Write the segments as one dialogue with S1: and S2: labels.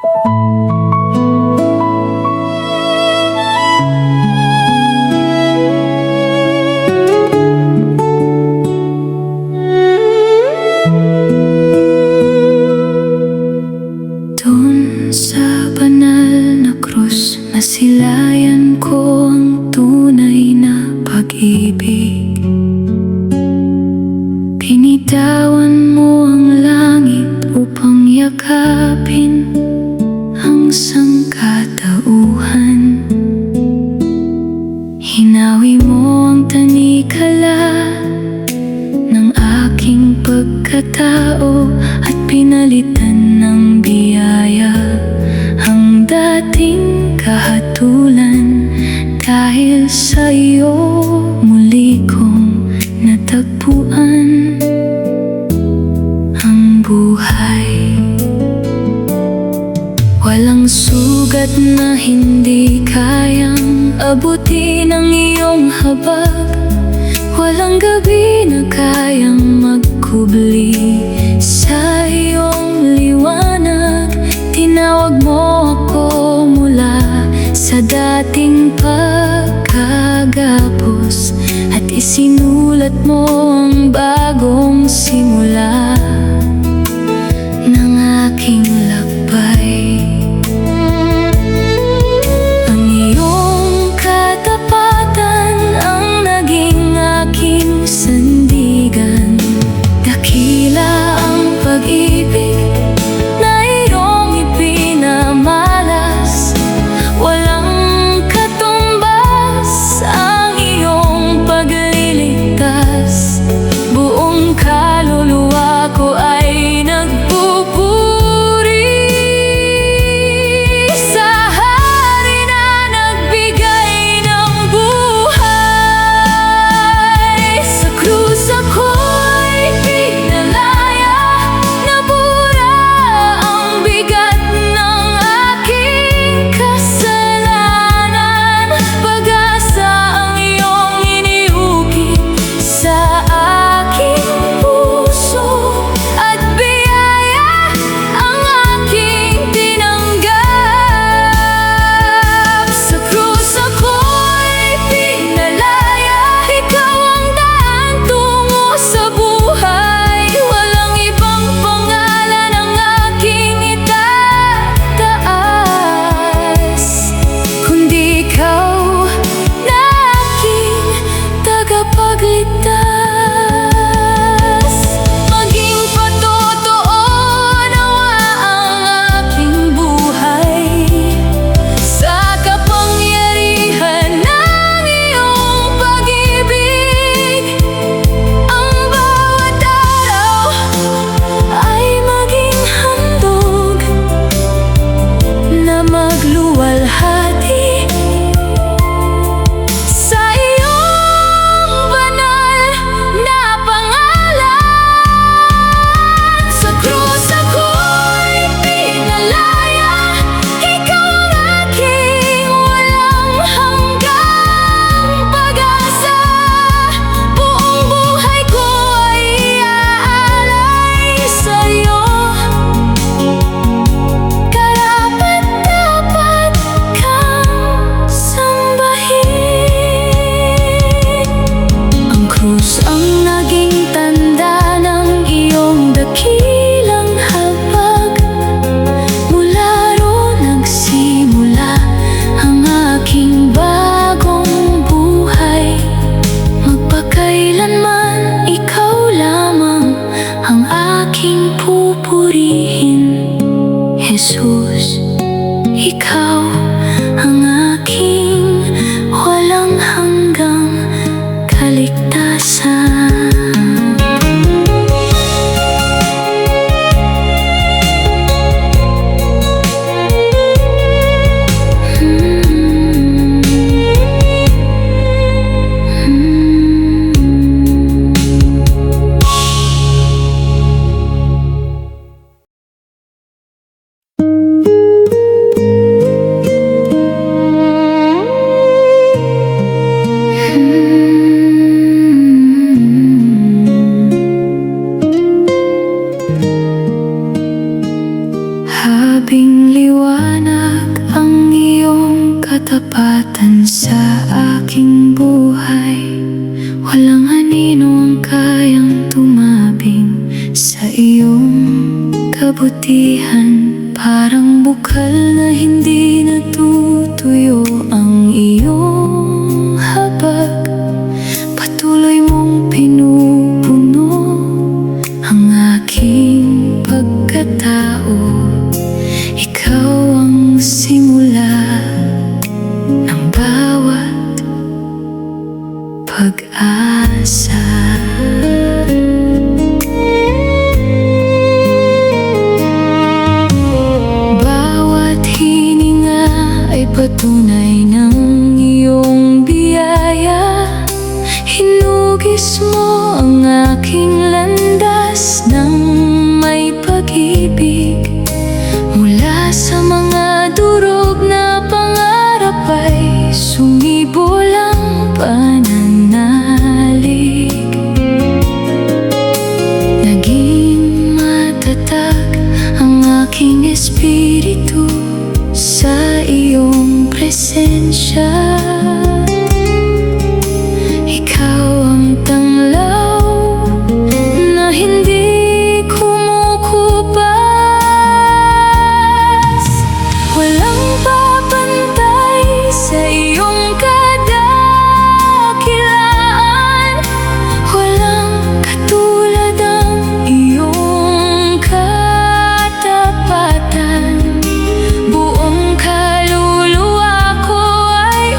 S1: Doon sa banal na krus, nasilayan ko ang tunay na pag-ibig. Binitawan mo ang langit upang yakapin ang sangkatauhan. Hinawi mo ang tanikala ng aking pagkatao at pinalitan ng biyaya ang dating kahatulan. Dahil sa iyo muli kong natagpuan ang buhay. Walang sugat na hindi kayang abutin ang iyong habag. Walang gabi na kayang magkubli sa iyong liwanag. Tinawag mo ako mula sa dating pagkagapos at isinulat mo ang bagong simula ng aking lakbay. Ang iyong katapatan ang naging aking sandigan. Dakila ang pag-ibig na iyong ipinamalas. Walang katumbas ang iyong pagliligtas. Buong kaluluwa ko ay nagpupuri sa hari na nagbigay ng buhay. Sa krus ako'y pinalaya, nabura ang bigat ng aking kasalanan. Pag-asa ang iyong iniukit sa aking puso at biyaya ang aking tinanggap. Sa krus ako'y pinalaya, ikaw ang daan tungo sa buhay. Walang ibang pangalan ang aking itataas, kundi ikaw na aking tagapagligtas. Maging patotoo nawa ang aking buhay sa kapangyarihan ng iyong pag-ibig. Ang bawat araw ay maging handog na magluwalhati sa iyong banal na pangalan. Sa krus ako'y pinalaya, ikaw ang aking walang hanggang pag-asa. Buong buhay ko ay iaalay sa iyo. Karapat-dapat kang sambahin. Ang krus ang naging tanda ng iyong dakilang habag. Mula roon nagsimula ang aking bagong buhay. Magpakailanman ikaw lamang ang aking pupurihin. Jesus, ikaw ang aking walang hanggang kaligtasan. Grabing liwanag ang iyong katapatan sa aking buhay. Walang anino ang kayang tumabing sa iyong kabutihan. Parang bukal na hindi natutuyo ang iyong habag. Patuloy mong pinupuno ang aking pagkatao. Ikaw ang simula ng bawat pag-asa. Bawat hininga ay patunay ng iyong biyaya. Hinugis mo ang aking landas ng may pag-ibig. Mula sa mga durog na pangarap ay sumibol ang pananalig. Naging matatag ang aking espiritu sa iyong presensya. Ikaw ang tanglaw na hindi kumukupas. Walang papantay sa iyong kadakilaan. Walang katulad ang iyong katapatan. Buong kaluluwa ko ay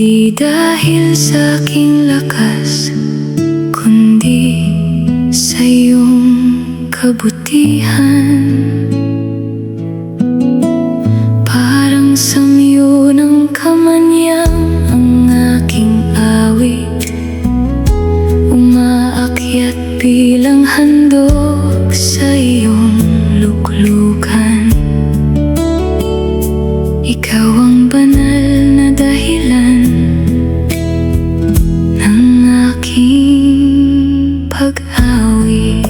S1: Hindi dahil sa aking lakas, kundi sa iyong kabutihan. Parang samyo ng kamanyang ang aking awit, umaakyat bilang handog sa iyong luklukan. Ikaw ang banal na dahilan ng aking pag-awit.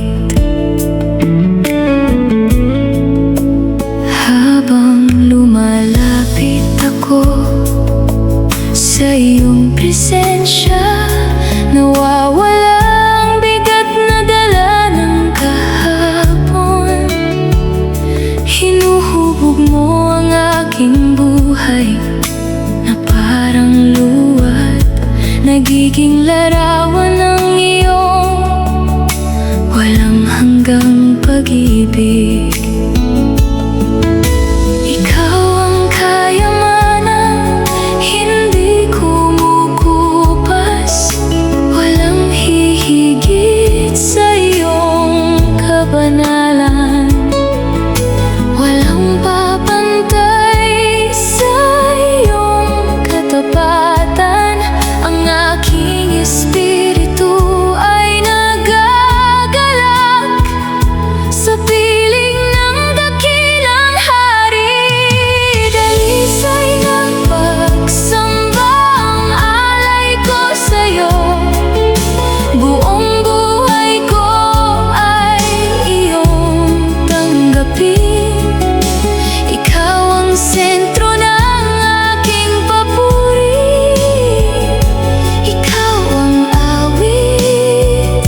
S1: Habang lumalapit ako sa iyong presensya, nawawala ang bigat na dala ng kahapon. Hinuhubog mo ang aking buhay na parang luwad, nagiging larawan ng iyong walang hanggang pag-ibig. Ikaw ang kayamanang hindi kumukupas, walang hihigit sa iyong kabanalan. Walang papantay sa iyong katapatan. Ang aking espiritu ay nagagalak sa piling ng dakilang hari. Dalisay ng pagsamba ang alay ko sa'yo, buong buhay ko ay iyong tanggapin. Ikaw ang sentro ng aking papuri, ikaw ang awit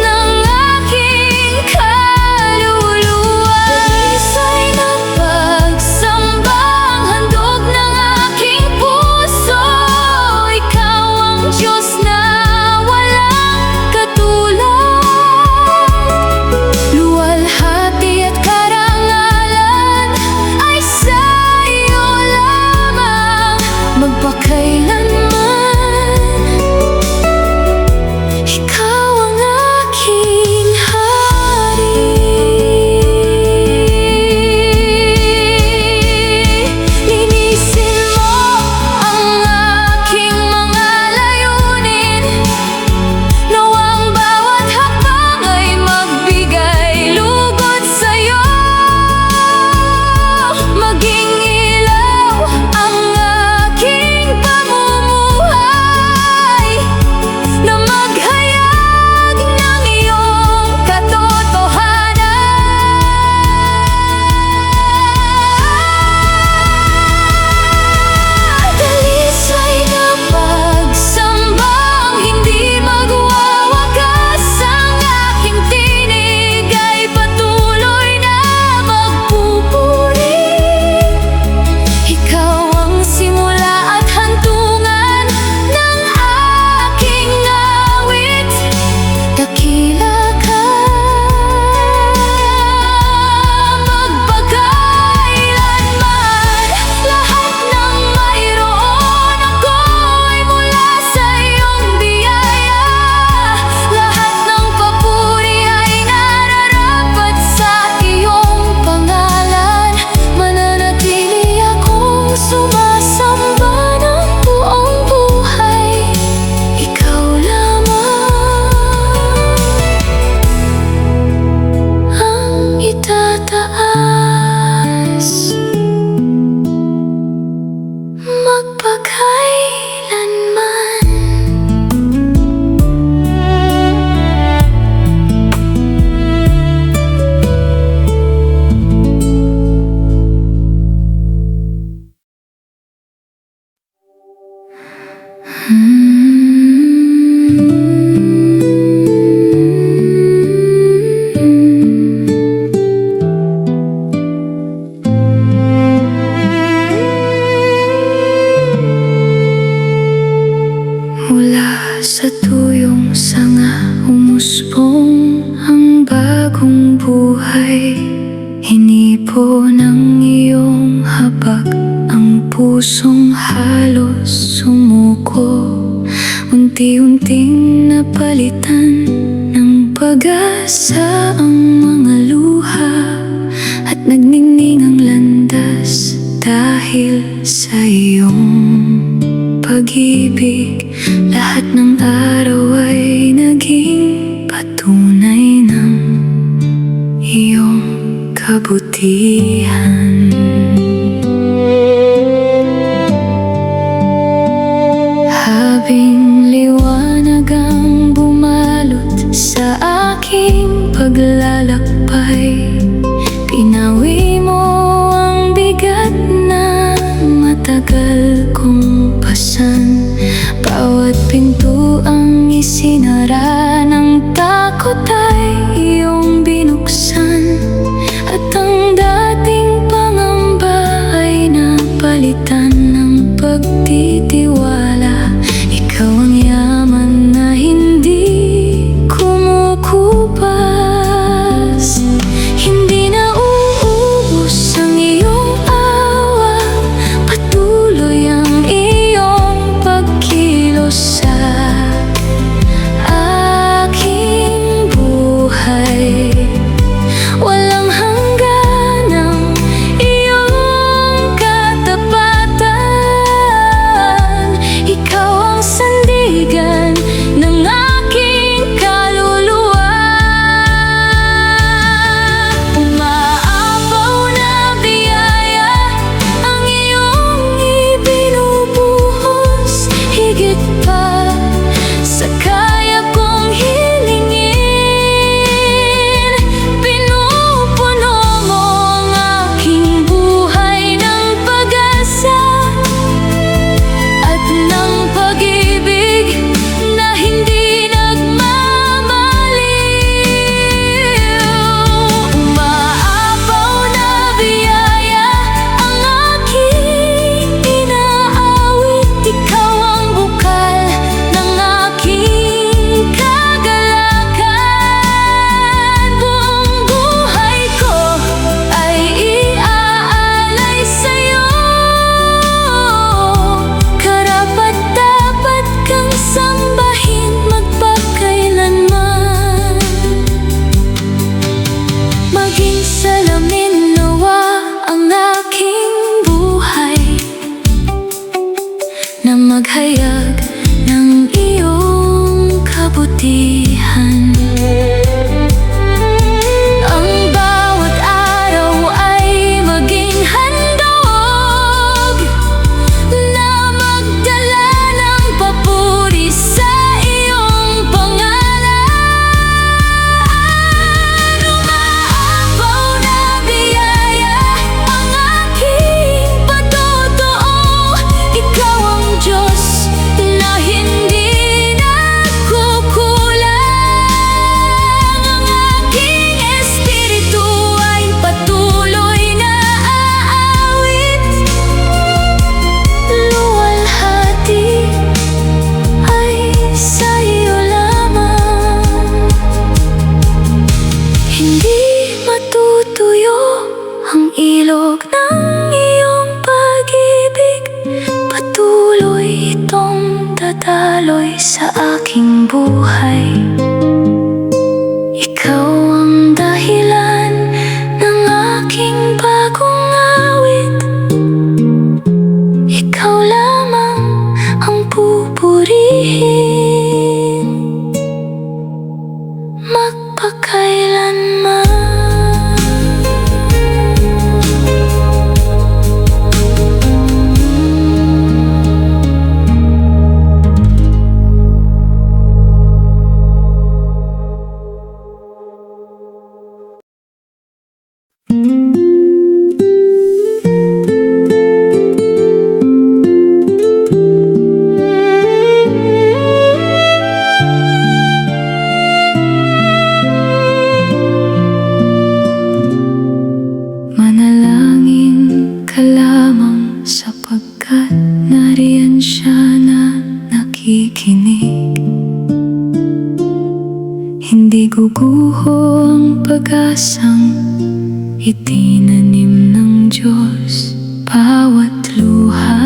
S1: ng aking kaluluwa. Dalisay ng pagsamba ang handog ng aking puso, ikaw ang Diyos na walang katulad. Luwalhati at karangalan ay sa iyo lamang magpakailanman. Ikaw ang aking hari. Linisin mo ang aking mga layunin, nawang bawat hakbang ay magbigay lugod sa'yo. Maging ilaw ang aking pamumuhay, na maghayag ng iyong katotohanan. Dalisay na pagsamba ang hindi magwawagas, ang aking tinig ay patuloy na magpupuri. Ikaw ang simula at hantungan ng aking awit, dakila ka magpakailanman. Lahat ng mayroon ako ay mula sa iyong biyaya, lahat ng papuri ay nararapat sa iyong pangalan. Mananatili akong sumasamba ng buong buhay, ikaw lamang ang itataas magpakailanman. Mula sa tuyong sanga umusbong ang bagong buhay. Hinipo ng iyong habag ang pusong halos sumuko, unti-unting napalitan ng pag-asa ang mga luha, at nagningning ang landas dahil sa iyong pag-ibig. Lahat ng araw ay naging patunay ng iyong kabutihan. Habing liwanag ang bumalot sa aking paglalakbay, pinawi mo ang bigat na matagal kong pasan. Bawat pinto ang isinara ng takot ay iyong binuksan, at ang dating pangamba ay napalitan ng pagtitiwala. Ikaw ang yaman na hindi kumukupas, hindi na uubos ang iyong awa, patuloy ang iyong pagkilos sa aking buhay. Walang hanggan ang iyong katapatan, ikaw ang sandigan ng aking kaluluwa. Umaapaw na biyaya ang iyong ibinubuhos, higit pa sa kaya kong hilingin. Pinupuno mo ang aking buhay ng pag-asa at ng pag-ibig na hindi nagmamaliw. Umaapaw na biyaya ang aking inaawit, ikaw ang bukal ng aking kagalakan. Buong buhay ko ay iaalay sa'yo, karapat-dapat kang sambahin magpakailanman. Maging salamin nawa ang aking buhay, na maghayag ng iyong kabutihan. Ang bawat araw ay maging handog na magdala ng papuri sa iyong pangalan. Umaapaw na biyaya ang aking patotoo, ikaw ang Diyos na hindi nagkukulang. Ang aking espiritu ay patuloy na aawit, luwalhati ay sa iyo lamang. Hindi matutuyo ang ilog ng iyong pag-ibig, patuloy itong dadaloy sa aking buhay. Ikaw ang dahilan ng aking bagong awit, ikaw lamang ang pupurihin magpakailanman. Hindi guguho ang pag-asang itinanim ng Diyos bawat luha.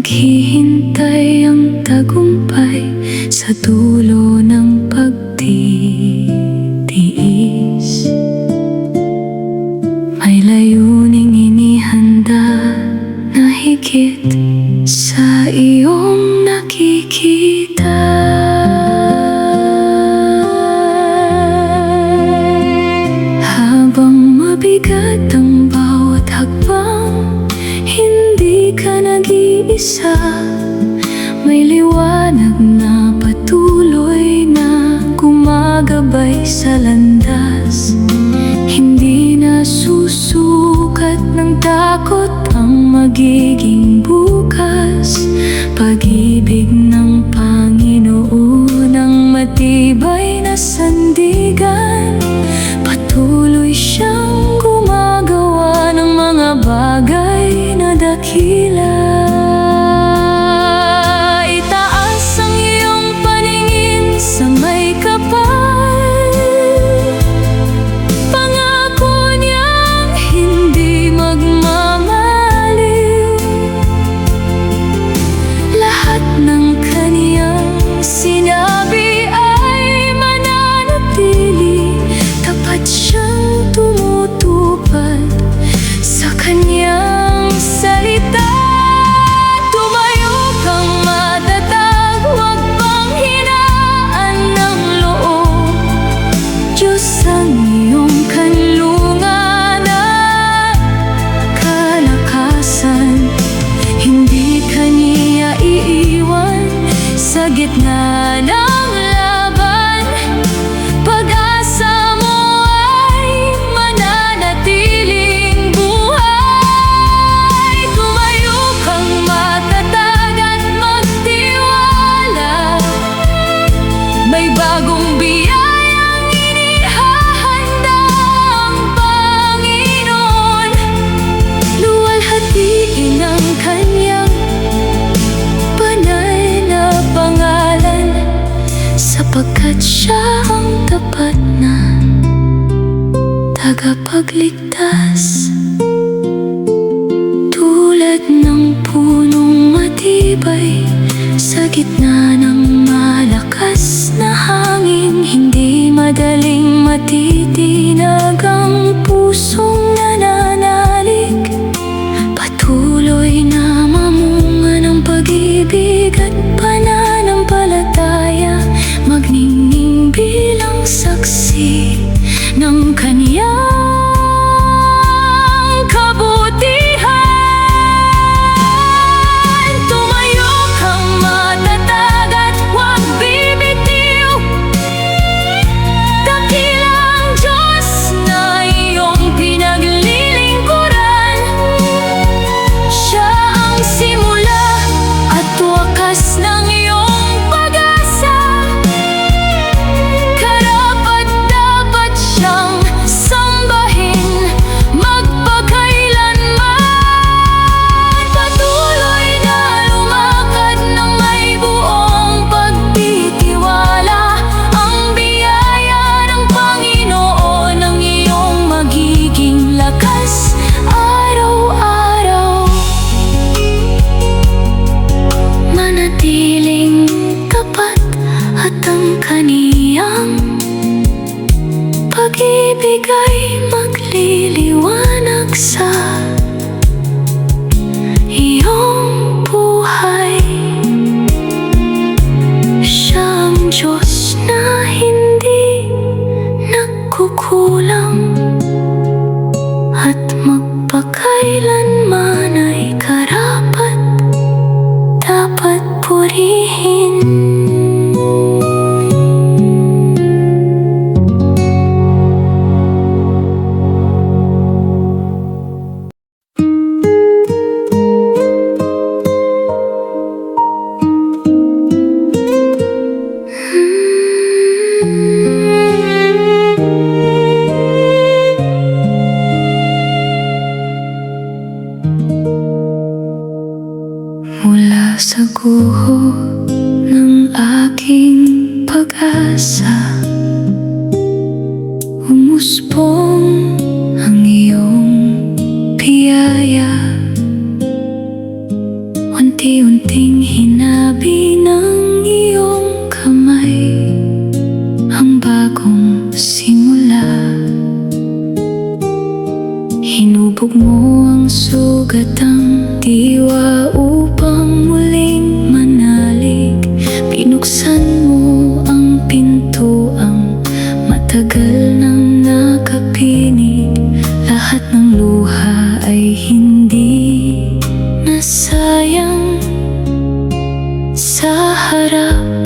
S1: naghihintay ang tagumpay sa dulo ng pagtitiis. May layuning inihanda na higit sa iyong nakikita. Habang mabigat ang bawat hakbang, hindi ka nag-iisa. May liwanag na patuloy na gumagabay sa landas. Hindi na susukat ng takot ang magiging bukas. Pag-ibig ng Panginoon ang matibay na sandigan. Patuloy siyang gumagawa ng mga bagay na dakila. Itaas ang iyong paningin sa may kapal. Pangako niyang hindi magmamaliw. Lahat ng kaniyang sinabi ay mananatili. Tapat siyang tumutupad sa kanyang salita. Tumayo kang matatag, huwag panghinaan ng loob. Diyos ang iyong kanlungan at kalakasan. Hindi ka niya iiwan sa gitna ng laban. Pag-asa mo ay mananatiling buhay. Tumayo kang matatag at magtiwala. May bagong biyayang inihahanda ang Panginoon. Luwalhatiin ang kanyang banal na pangalan, sapagkat siya ang tapat na tagapagligtas. Tulad ng punong matibay sa gitna ng malakas na hangin, hindi madaling matitinag ang pusong nananalig. Patuloy na mamunga ng pag-ibig at pananampalataya, magningning bilang saksi ng kaniyang kabutihan. Tumayo kang matatag at huwag bibitiw. Dakila ang Diyos na iyong pinaglilingkuran. Siya ang simula at wakas ng iyong pag-asa. Karapat-dapat siyang sambahin magpakailanman. Patuloy na lumakad ng may buong pagtitiwala. Ang biyaya ng Panginoon ang iyong magiging lakas araw-araw. Manatiling tapat at ang kaniyang pag-ibig ay magliliwanag sa iyong buhay. Siya ang Diyos na hindi nagkukulang at magpakailanman ay karapat dapat purihin. Mula sa guho ng aking pag-asa, umusbong ang iyong biyaya. Unti-unti Tinibok mo ang sugatang diwa upang muling manalig. Binuksan mo ang pintuang matagal nang nakapinig. Lahat ng luha ay hindi nasayang sa harap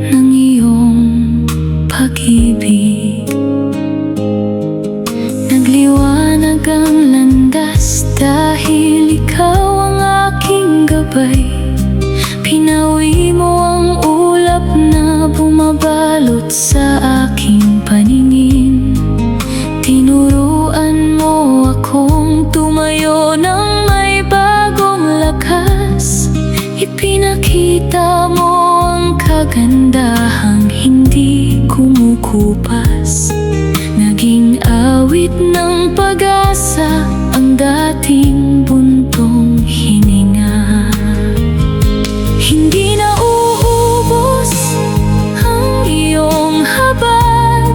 S1: ng iyong pag-ibig. Nagliwanag ang landas dahil ikaw ang aking gabay. Pinawi mo ang ulap na bumabalot sa aking paningin. Tinuruan mo akong tumayo ng may bagong lakas. Ipinakita mo ang kagandahang hindi kumukupas. Naging awit ng pag-asa ang dating buntong hininga. Hindi na uubos ang iyong habag.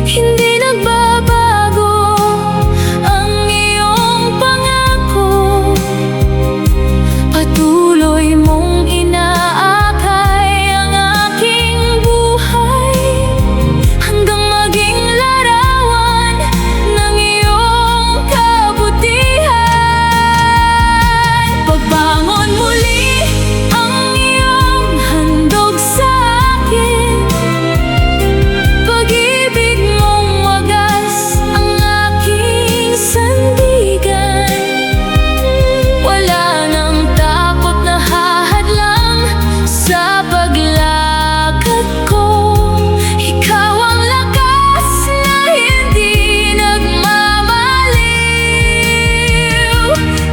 S1: Hindi nagbabago ang iyong pangako. Patuloy mong inaakay ang aking buhay hanggang maging larawan ng iyong kabutihan. Pagbangon muli ang iyong handog sa akin. Pag-ibig mong wagas ang aking sandigan. Wala nang takot na hahadlang sa paglakad ko. Ikaw ang lakas na hindi nagmamaliw.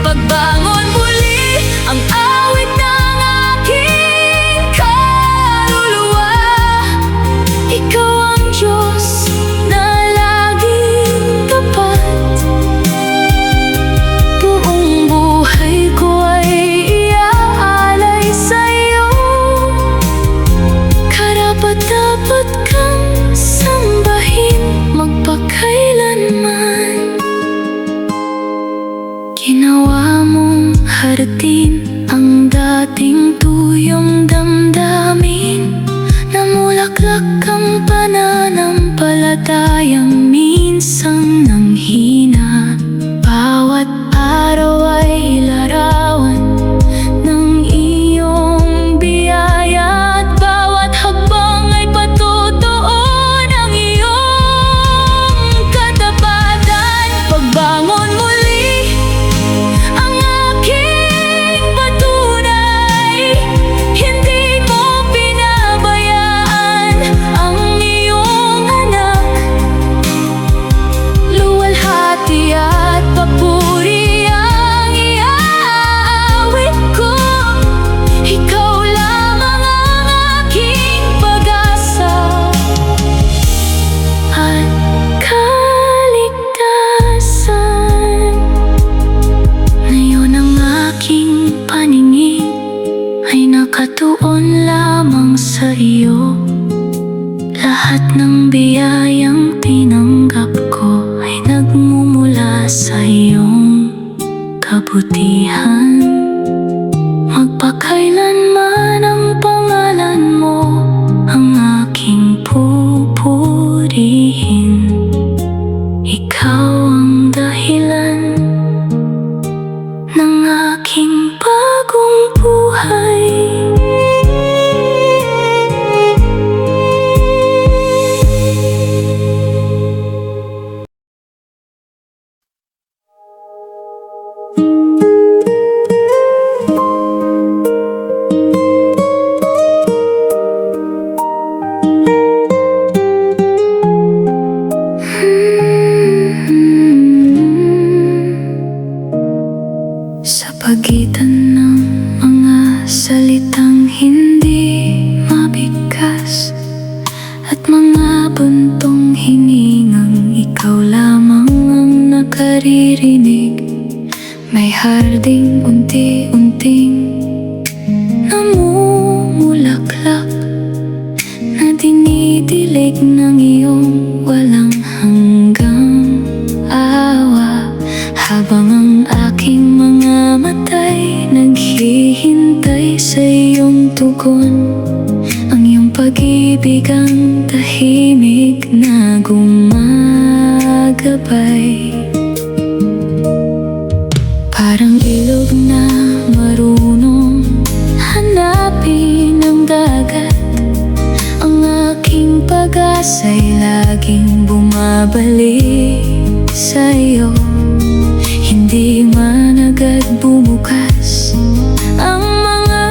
S1: Pagbangon muli ang awit ng aking kaluluwa. Ikaw ang Diyos na laging tapat. Buong buhay ko ay iaalay sa'yo. Karapat-dapat kang sambahin magpakailanman. Ginawa mong hardin ang dating tuyong damdamin. Namulaklak ang pananampalatayang minsang nanghina. Bawat araw ay larawan ng iyong biyaya, at bawat hakbang ay patutuon ang iyong katapatan. Pagbangon muli ang aking patunay. Hindi mo pinabayaan ang iyong anak. Luwalhati at papuri ang iaawit ko. Ikaw lamang ang aking pag-asa at kaligtasan. Ngayon ang aking paningin ay nakatuon lamang sa iyo. Lahat ng biyayang tinanggap ko ay nagmumula sa iyong kabutihan. Magpakailanman ang pangalan mo ang aking pupurihin. Ikaw ang dahilan ng aking bagong buhay. Sa pagitan ng mga salitang hindi mabigkas at mga buntong hiningang ikaw lamang ang nakaririnig, may harding unti-unting namumulaklak na dinidilig ng iyong walang hanggang tugon, ang iyong pag-ibig ang tahimik na gumagabay. Parang ilog na marunong hanapin ang dagat, ang aking pag-asa'y laging bumabalik sa iyo. Hindi man agad bumukas ang mga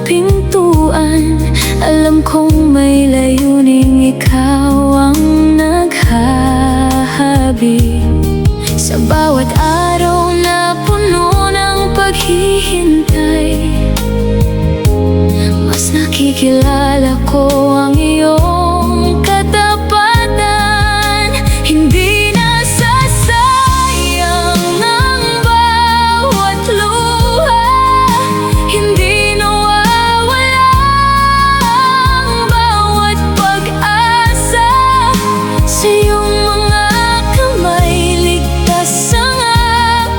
S1: pintuan, alam kong may layuning ikaw ang naghahabi. Sa bawat araw na puno ng paghihintay, mas nakikilala ko ang iyong katapatan. Hindi nasasayang ang bawat luha, hindi nawawala ang bawat pag-asa. Sa iyong mga kamay ligtas ang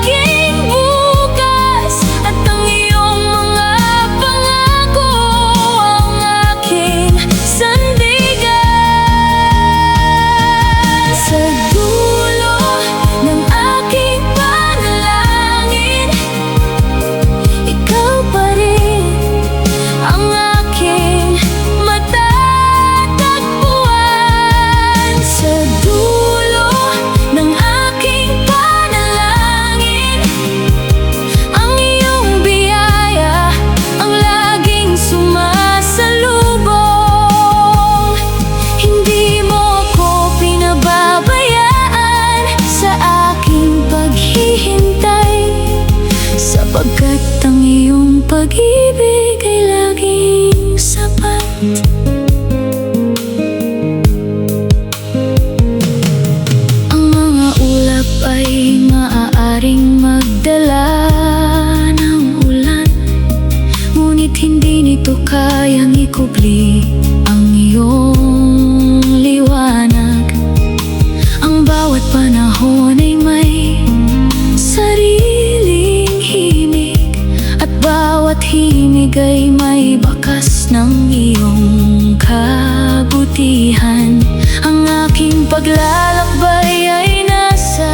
S1: aking bukas, at ang iyong mga pangako ang aking sandigan. Sa dulo ng aking panalangin, ikaw pa rin ang aking matatagpuan. Sa dulo ng aking panalangin, ang iyong biyaya ang laging sumasalubong. Hindi mo ako pinababayaan sa aking paghihintay, sapagkat ang iyong pag-ibig ay laging sapat. Ang mga ulap ay maaaring magdala ng ulan, ngunit hindi nito kayang ikubli ang iyong liwanag. Ang bawat panahon ay may sariling himig, at bawat himig ay may bakas ng iyong kabutihan. Ang aking paglalakbay ay nasa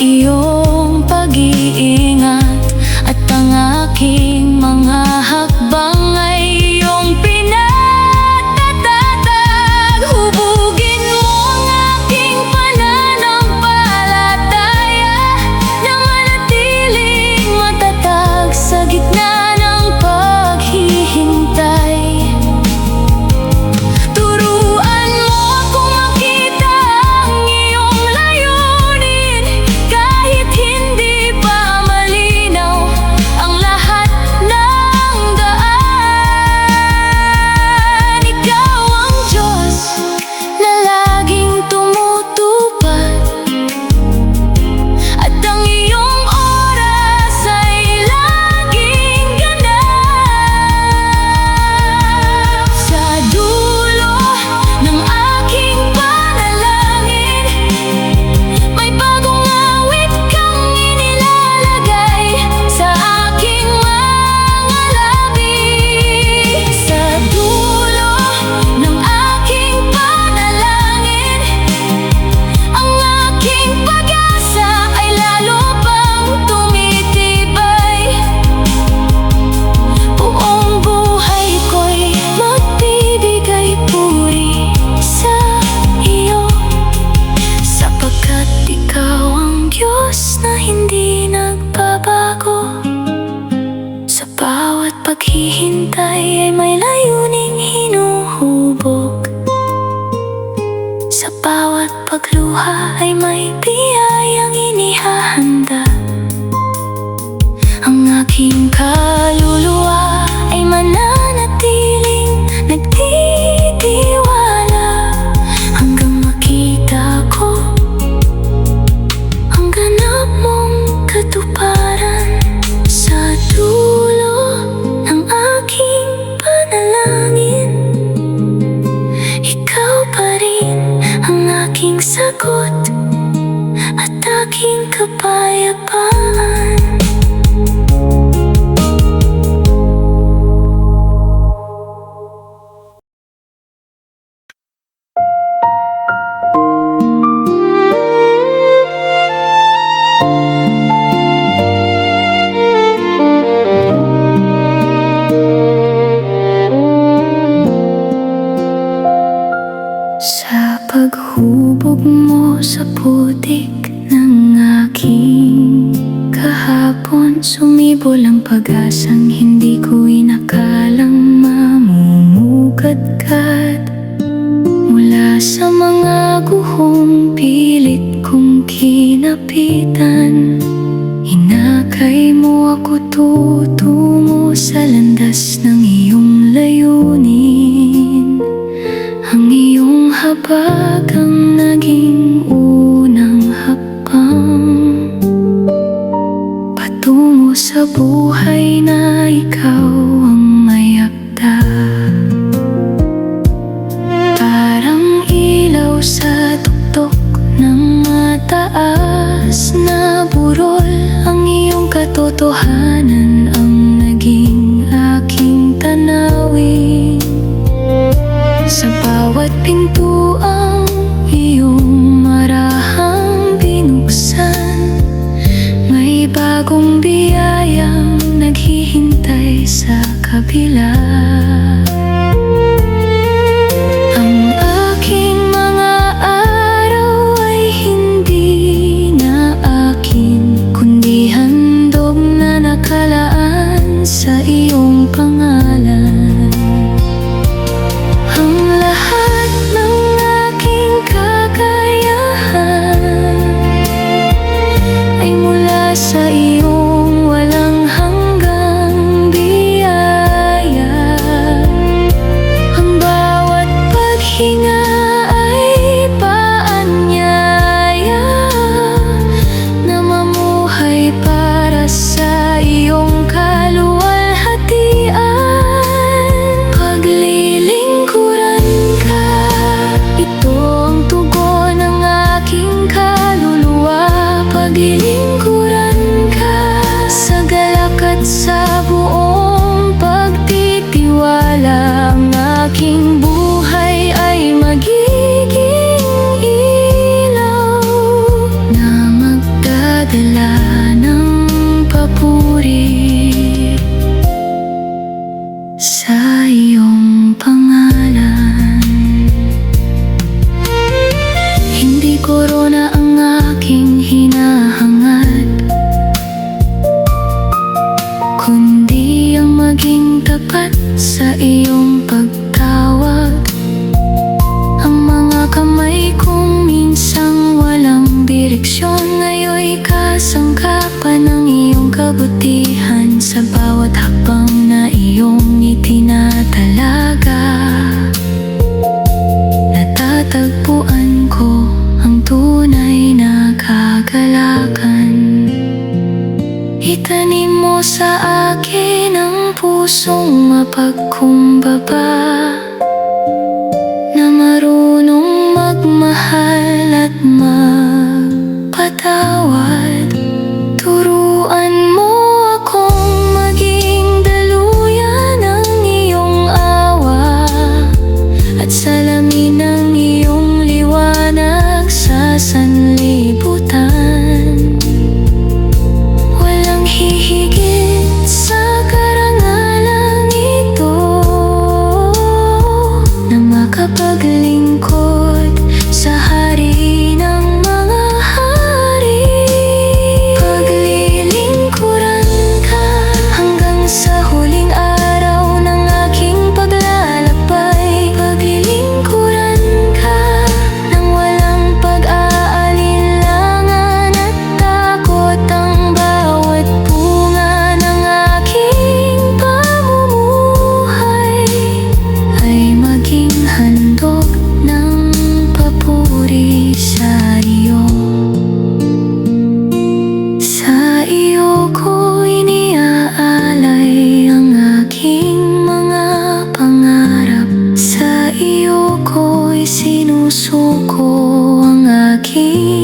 S1: iyong pag-iingat, at ang aking mga hakbang ay iyong pinatatatag. Hubugin mo ang aking pananampalataya na manatiling matatag sa gitna ng paghihintay. Turuan mo akong makita ang iyong layunin, kahit hindi pa malinaw ang lahat ng daan. Ikaw ang Diyos na laging tumutupad, at ang iyong oras ay laging ganap. Sa dulo ng aking panalangin, may bagong awit kang inilalagay sa aking mga labi. Sa dulo ng aking panalangin, ang aking pag-asa ay lalo pang tumitibay. Buong buhay ko'y magbibigay puri sa iyo, sapagkat ikaw ang Diyos na hindi nagbabago. Sa bawat paghihintay ay may layuning hinuhubog, sa bawat pagluha ay may biyayang inihahanda. Ang aking kaluluwa ay mananatiling nagtitiwala, hanggang makita ko ang ganap mong katuparan. Sa dulo ng aking panalangin, ikaw pa rin ang aking sagot at aking kapayapaan. hubog mo sa putik ng aking kahapon. Sumibol ang pag-asang hindi ko inakalang mamumugadgad mula sa mga guhong pilit kong kinapitan. Hinakay mo ako tutungo sa landas ng iyong layunin. Ang iyong habag ang naging unang hakbang patungo sa buhay na ikaw ang mayakda. Parang ilaw sa tuktok ng mataas na burol, ang iyong katotohanan ang naging aking tanawin. Sa bawat pintuang iyong marahang binuksan, may bagong biyayang naghihintay sa kabila. Ang aking mga araw ay hindi na akin, kundi handog na nakalaan sa iyong pangalan. Ang lahat ng aking kakayahan ay mula sa iyong walang hanggang biyaya. Ang bawat paghinga ay paanyaya na mamuhay para sa iyong kaluwalhatian. Paglilingkuran ka, ito ang tugon ng aking kaluluwa. Paglilingkuran ka sa galak at sa buong pagtitiwala, ang aking buhay ay magiging ilaw na magdadala ng papuri sa iyong pangalan. Hindi korona ang aking hinahangad, kundi ang maging tapat sa iyong pagtawag. Ang mga kamay kong minsang walang direksyon, ngayon'y kasangkapan ng iyong kabutihan. Sa bawat hakbang na iyong itinatalaga, natatagpuan ko ang tunay na kagalakan. Itanim mo sa akin ang pusong mapagkumbaba, na marunong magmahal at magpatawad. Turuan mo akong maging daluyan ng iyong awa at salamin ng iyong liwanag sa sanlibutan. Walang hihigit sa karangalang ito na makapaglingkod sa hari ng mga hari. Paglilingkuran ka hanggang sa huling araw ng aking paglalakbay. Paglilingkuran ka nang walang pag-aalinlangan at takot. Ang bawat bunga ng aking pamumuhay ay maging handog ng papuri sa iyo. Sa iyo ko iniaalay ang aking mga pangarap. Sa iyo ko isinusuko ang aking